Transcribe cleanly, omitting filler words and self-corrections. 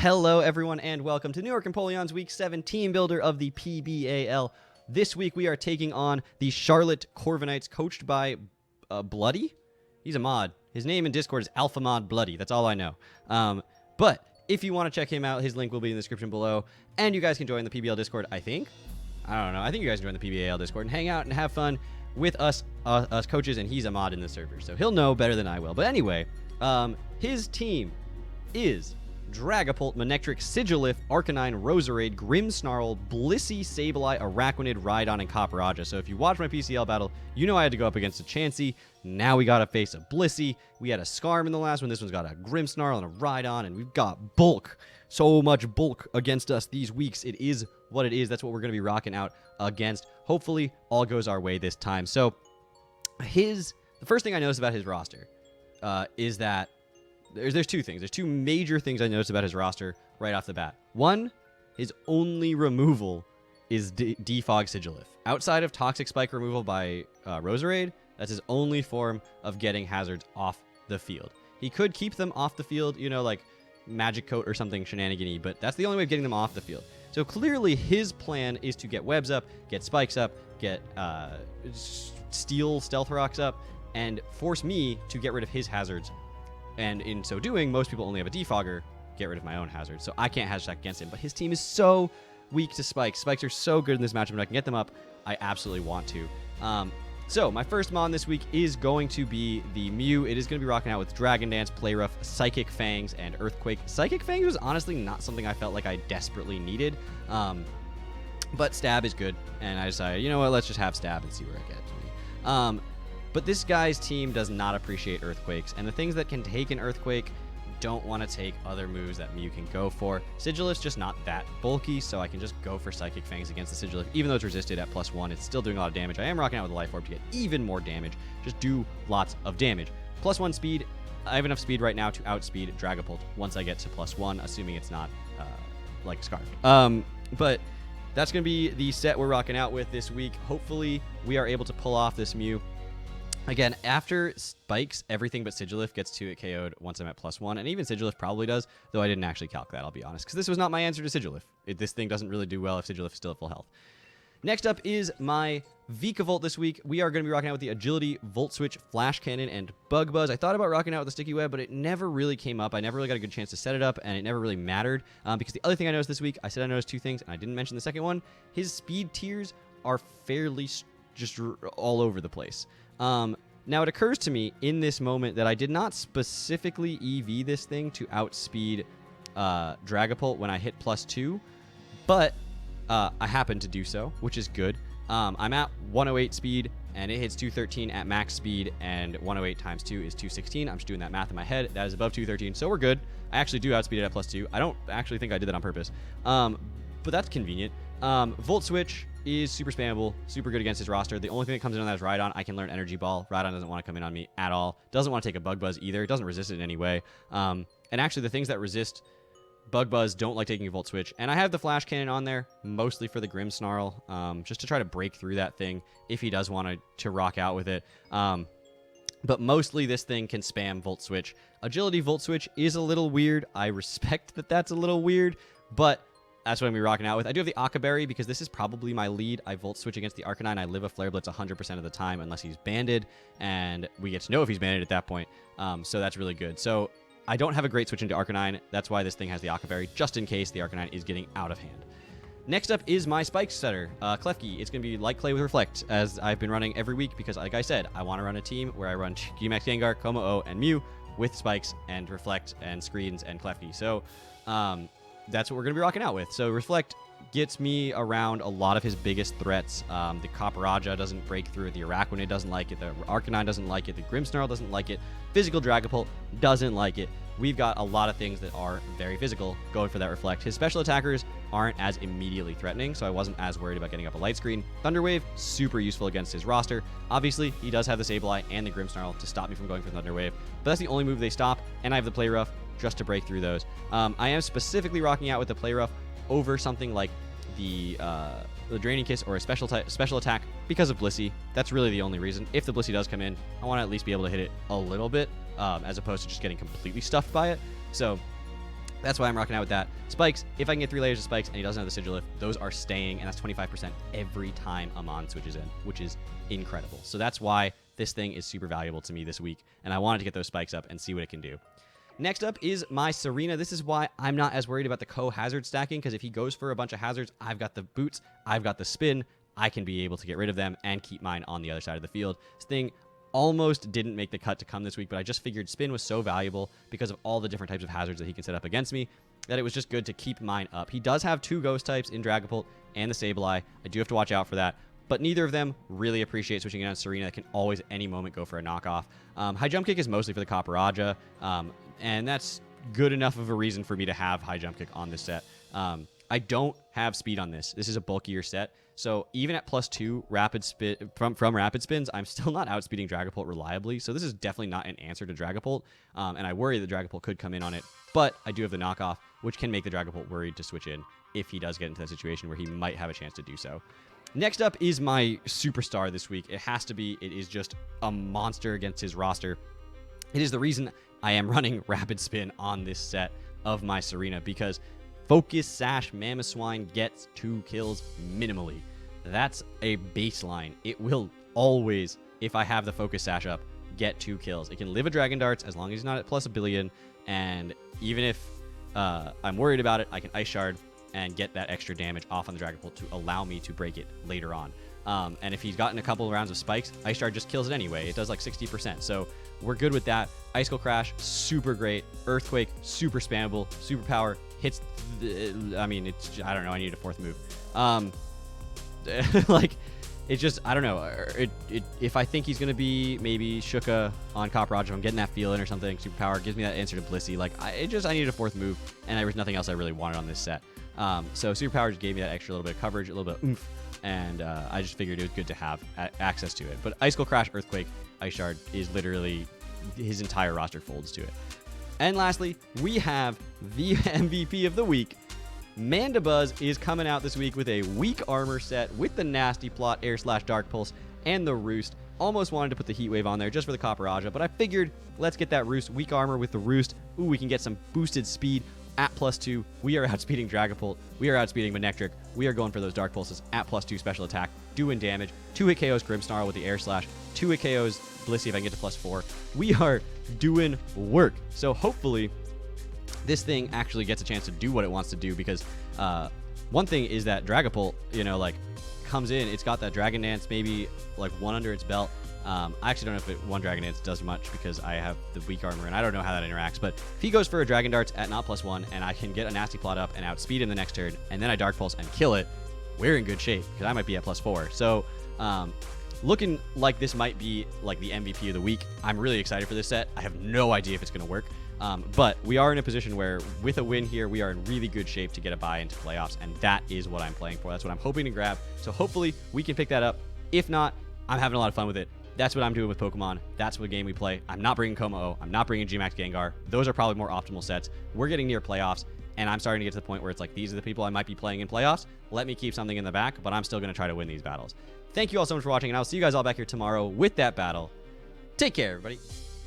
Hello, everyone, and welcome to New York Empoleon's Week 7 Team Builder of the PBAL. This week, we are taking on the Charlotte Corviknights, coached by Bloody. He's a mod. His name in Discord is Alpha Mod Bloody. That's all I know. But if you want to check him out, his link will be in the description below, and you guys can join the PBL Discord, I think. I don't know. I think you guys can join the PBAL Discord and hang out and have fun with us coaches, and he's a mod in the server, so he'll know better than I will. But anyway, his team is Dragapult, Manectric, Sigilif, Arcanine, Roserade, Grimmsnarl, Blissey, Sableye, Araquanid, Rhydon, and Copperajah. So if you watch my PCL battle, you know I had to go up against a Chansey. Now we got to face a Blissey. We had a Skarm in the last one. This one's got a Grimmsnarl and a Rhydon, and we've got bulk. So much bulk against us these weeks. It is what it is. That's what we're going to be rocking out against. Hopefully, all goes our way this time. So the first thing I noticed about his roster is that there's two things. There's two major things I noticed about his roster right off the bat. One, his only removal is Defog Sigilif. Outside of Toxic Spike removal by Roserade, that's his only form of getting hazards off the field. He could keep them off the field, you know, like Magic Coat or something shenanigan-y, but that's the only way of getting them off the field. So clearly his plan is to get Webs up, get Spikes up, get Stealth Rocks up, and force me to get rid of his hazards. And in so doing, most people only have a Defogger, get rid of my own hazards. So I can't hashtag against him. But his team is so weak to Spikes. Spikes are so good in this matchup, and I can get them up. I absolutely want to. So my first mon this week is going to be the Mew. It is going to be rocking out with Dragon Dance, Play Rough, Psychic Fangs, and Earthquake. Psychic Fangs was honestly not something I felt like I desperately needed. But Stab is good, and I decided, you know what, let's just have Stab and see where it gets me. But this guy's team does not appreciate Earthquakes, and the things that can take an Earthquake don't want to take other moves that Mew can go for. Sigilif's just not that bulky, so I can just go for Psychic Fangs against the Sigilif. Even though it's resisted at +1, it's still doing a lot of damage. I am rocking out with a Life Orb to get even more damage. Just do lots of damage. +1 speed. I have enough speed right now to outspeed Dragapult once I get to +1, assuming it's not like a Scarf. But that's going to be the set we're rocking out with this week. Hopefully, we are able to pull off this Mew. Again, after Spikes, everything but Sigilif gets 2 KO'd once I'm at +1, and even Sigilif probably does, though I didn't actually calc that, I'll be honest, because this was not my answer to Sigilif. This thing doesn't really do well if Sigilif is still at full health. Next up is my Vikavolt this week. We are going to be rocking out with the Agility, Volt Switch, Flash Cannon, and Bug Buzz. I thought about rocking out with the Sticky Web, but it never really came up. I never really got a good chance to set it up, and it never really mattered, because the other thing I noticed this week, I said I noticed two things, and I didn't mention the second one. His speed tiers are fairly just all over the place. Now, it occurs to me in this moment that I did not specifically EV this thing to outspeed Dragapult when I hit +2, but I happened to do so, which is good. I'm at 108 speed, and it hits 213 at max speed, and 108 times 2 is 216. I'm just doing that math in my head. That is above 213, so we're good. I actually do outspeed it at +2. I don't actually think I did that on purpose, but that's convenient. Volt Switch is super spammable, super good against his roster. The only thing that comes in on that is Rhydon. I can learn Energy Ball. Rhydon doesn't want to come in on me at all. Doesn't want to take a Bug Buzz either. It doesn't resist it in any way. And actually, the things that resist Bug Buzz don't like taking a Volt Switch. And I have the Flash Cannon on there, mostly for the Grimmsnarl, just to try to break through that thing if he does want to rock out with it. But mostly this thing can spam Volt Switch. Agility Volt Switch is a little weird. I respect that that's a little weird, but that's what I'm going to be rocking out with. I do have the Akaberry because this is probably my lead. I Volt Switch against the Arcanine. I live a Flare Blitz 100% of the time unless he's banded, and we get to know if he's banded at that point. So that's really good. So I don't have a great switch into Arcanine. That's why this thing has the Akaberry, just in case the Arcanine is getting out of hand. Next up is my Spikes setter, Klefki. It's going to be Light Clay with Reflect, as I've been running every week because, like I said, I want to run a team where I run G-Max Gengar, Como-O, and Mew with Spikes and Reflect and Screens and Klefki. So, that's what we're going to be rocking out with. So Reflect gets me around a lot of his biggest threats. The Copperajah doesn't break through it. The Araquanid doesn't like it. The Arcanine doesn't like it. The Grimmsnarl doesn't like it. Physical Dragapult doesn't like it. We've got a lot of things that are very physical going for that Reflect. His special attackers aren't as immediately threatening, so I wasn't as worried about getting up a Light Screen. Thunder Wave, super useful against his roster. Obviously, he does have the Sableye and the Grimmsnarl to stop me from going for Thunder Wave, but that's the only move they stop, and I have the Play Rough just to break through those. I am specifically rocking out with the Play Rough over something like the Draining Kiss or a special attack because of Blissey. That's really the only reason. If the Blissey does come in, I want to at least be able to hit it a little bit, as opposed to just getting completely stuffed by it. So That's why I'm rocking out with that. Spikes, if I can get 3 layers of spikes and he doesn't have the sigil lift, those are staying, and that's 25% every time Amon switches in, which is incredible. So that's why this thing is super valuable to me this week, and I wanted to get those spikes up and see what it can do. Next up is my Serena. This is why I'm not as worried about the co-hazard stacking, because if he goes for a bunch of hazards, I've got the boots, I've got the spin, I can be able to get rid of them and keep mine on the other side of the field. This thing almost didn't make the cut to come this week, but I just figured spin was so valuable because of all the different types of hazards that he can set up against me that it was just good to keep mine up. He does have 2 ghost types in Dragapult and the Sableye. I do have to watch out for that, but neither of them really appreciate switching in on Serena that can always at any moment go for a knockoff. High jump kick is mostly for the Copperajah, and that's good enough of a reason for me to have high jump kick on this set. I don't have speed on this. This is a bulkier set. So even at +2 rapid spin from rapid spins, I'm still not outspeeding Dragapult reliably. So this is definitely not an answer to Dragapult. And I worry that Dragapult could come in on it. But I do have the knockoff, which can make the Dragapult worried to switch in if he does get into that situation where he might have a chance to do so. Next up is my superstar this week. It has to be. It is just a monster against his roster. It is the reason I am running rapid spin on this set of my Serena, because Focus Sash Mamoswine gets 2 kills minimally. That's a baseline. It will always, if I have the Focus Sash up, get 2 kills. It can live a Dragon Darts as long as he's not at +1 billion, and even if I'm worried about it, I can Ice Shard and get that extra damage off on the Dragapult to allow me to break it later on. And if he's gotten a couple of rounds of spikes, Ice Shard just kills it anyway. It does like 60%. So we're good with that. Icicle Crash, super great. Earthquake, super spammable. Superpower hits. I mean, it's. I don't know. I need a 4th move. Like, it's just. I don't know. If I think he's gonna be maybe Shuka on Copperajah, I'm getting that feeling or something. Superpower gives me that answer to Blissey. Like, I needed a 4th move, and there was nothing else I really wanted on this set. So Superpower just gave me that extra little bit of coverage, a little bit of oomph, and I just figured it was good to have access to it. But Icicle Crash, Earthquake, Ice Shard is literally his entire roster folds to it. And lastly, we have the MVP of the week. Mandabuzz is coming out this week with a weak armor set with the Nasty Plot, Air/Dark Pulse, and the Roost. Almost wanted to put the Heat Wave on there just for the Copperajah, but I figured let's get that Roost. Weak armor with the Roost. Ooh, we can get some boosted speed at +2. We are outspeeding Dragapult. We are outspeeding Manectric. We are going for those Dark Pulses at +2 special attack, doing damage. 2-hit KOs Grimmsnarl with the Air Slash. 2-hit KOs Blissey if I can get to +4. We are doing work. So hopefully this thing actually gets a chance to do what it wants to do, because one thing is that Dragapult, you know, like, comes in. It's got that Dragon Dance, maybe like 1 under its belt. I actually don't know if one Dragon Dance does much because I have the weak armor and I don't know how that interacts. But if he goes for a Dragon Darts at not +1 and I can get a Nasty Plot up and outspeed him the next turn, and then I Dark Pulse and kill it, we're in good shape because I might be at +4. So looking like this might be like the MVP of the week. I'm really excited for this set. I have no idea if it's going to work. But we are in a position where with a win here, we are in really good shape to get a bye into playoffs. And that is what I'm playing for. That's what I'm hoping to grab. So hopefully we can pick that up. If not, I'm having a lot of fun with it. That's what I'm doing with Pokemon. That's what game we play. I'm not bringing Como-O. I'm not bringing G-Max Gengar. Those are probably more optimal sets. We're getting near playoffs, and I'm starting to get to the point where it's like, these are the people I might be playing in playoffs. Let me keep something in the back, but I'm still going to try to win these battles. Thank you all so much for watching, and I'll see you guys all back here tomorrow with that battle. Take care, everybody.